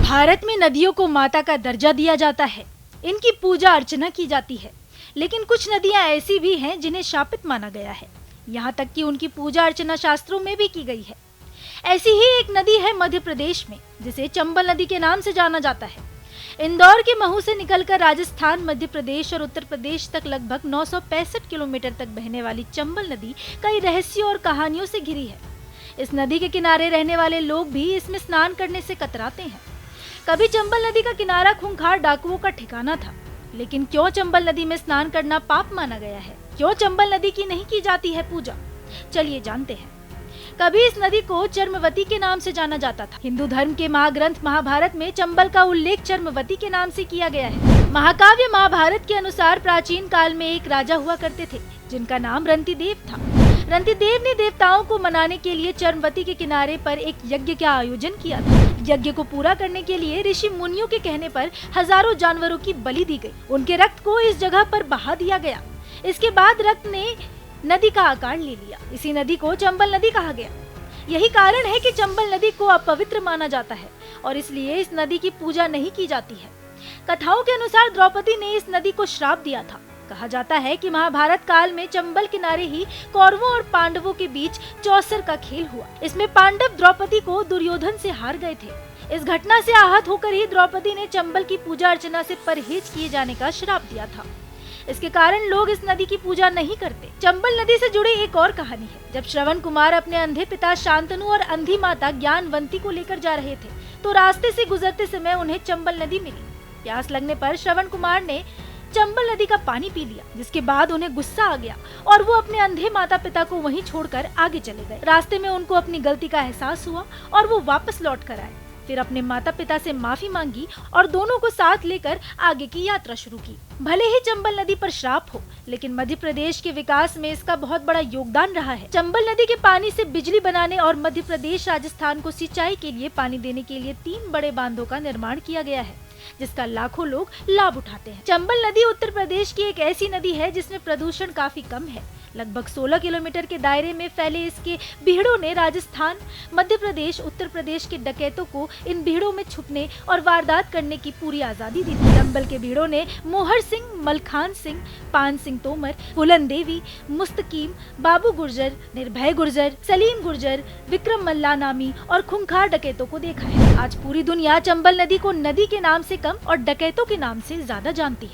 भारत में नदियों को माता का दर्जा दिया जाता है, इनकी पूजा अर्चना की जाती है। लेकिन कुछ नदियां ऐसी भी हैं जिन्हें शापित माना गया है, यहाँ तक कि उनकी पूजा अर्चना शास्त्रों में भी की गई है। ऐसी ही एक नदी है मध्य प्रदेश में, जिसे चंबल नदी के नाम से जाना जाता है। इंदौर के महू से निकलकर राजस्थान, मध्य प्रदेश और उत्तर प्रदेश तक लगभग 965 किलोमीटर तक बहने वाली चंबल नदी कई रहस्यों और कहानियों से घिरी है। इस नदी के किनारे रहने वाले लोग भी इसमें स्नान करने से कतराते हैं। कभी चंबल नदी का किनारा खूंखार डाकुओं का ठिकाना था, लेकिन क्यों चंबल नदी में स्नान करना पाप माना गया है? क्यों चंबल नदी की नहीं की जाती है पूजा? चलिए जानते हैं। कभी इस नदी को चर्मवती के नाम से जाना जाता था। हिंदू धर्म के महाग्रंथ महाभारत में चंबल का उल्लेख चर्मवती के नाम से किया गया है। महाकाव्य महाभारत के अनुसार प्राचीन काल में एक राजा हुआ करते थे, जिनका नाम रंतिदेव था। रंतिदेव ने देवताओं को मनाने के लिए चर्मवती के किनारे पर एक यज्ञ का आयोजन किया था। यज्ञ को पूरा करने के लिए ऋषि मुनियों के कहने पर हजारों जानवरों की बलि दी गई। उनके रक्त को इस जगह पर बहा दिया गया। इसके बाद रक्त ने नदी का आकार ले लिया। इसी नदी को चंबल नदी कहा गया। यही कारण है कि चंबल नदी को अपवित्र माना जाता है और इसलिए इस नदी की पूजा नहीं की जाती है। कथाओं के अनुसार द्रौपदी ने इस नदी को श्राप दिया था। कहा जाता है कि महाभारत काल में चंबल किनारे ही कौरवों और पांडवों के बीच चौसर का खेल हुआ। इसमें पांडव द्रौपदी को दुर्योधन से हार गए थे। इस घटना से आहत होकर ही द्रौपदी ने चंबल की पूजा अर्चना से परहेज किए जाने का श्राप दिया था। इसके कारण लोग इस नदी की पूजा नहीं करते। चंबल नदी से जुड़ी एक और कहानी है। जब श्रवण कुमार अपने अंधे पिता शांतनु और अंधी माता ज्ञानवंती को लेकर जा रहे थे, तो रास्ते से गुजरते समय उन्हें चंबल नदी मिली। प्यास लगने पर श्रवण कुमार ने चंबल नदी का पानी पी लिया, जिसके बाद उन्हें गुस्सा आ गया और वो अपने अंधे माता पिता को वहीं छोड़कर आगे चले गए। रास्ते में उनको अपनी गलती का एहसास हुआ और वो वापस लौट कर आए। फिर अपने माता पिता से माफी मांगी और दोनों को साथ लेकर आगे की यात्रा शुरू की। भले ही चंबल नदी पर श्राप हो, लेकिन मध्य प्रदेश के विकास में इसका बहुत बड़ा योगदान रहा है। चंबल नदी के पानी से बिजली बनाने और मध्य प्रदेश राजस्थान को सिंचाई के लिए पानी देने के लिए 3 बड़े बांधों का निर्माण किया गया है, जिसका लाखों लोग लाभ उठाते हैं। चंबल नदी उत्तर प्रदेश की एक ऐसी नदी है जिसमें प्रदूषण काफी कम है। लगभग 16 किलोमीटर के दायरे में फैले इसके बीहड़ों ने राजस्थान, मध्य प्रदेश, उत्तर प्रदेश के डकैतों को इन बीहड़ों में छुपने और वारदात करने की पूरी आजादी दी थी। चंबल के बीहड़ों ने मोहर सिंह, मलखान सिंह, पान सिंह तोमर, फुलन देवी, मुस्तकीम, बाबू गुर्जर, निर्भय गुर्जर, सलीम गुर्जर, विक्रम मल्ला नामी और खूंखार डकैतों को देखा है। आज पूरी दुनिया चंबल नदी को नदी के नाम से कम और डकैतों के नाम से ज्यादा जानती है।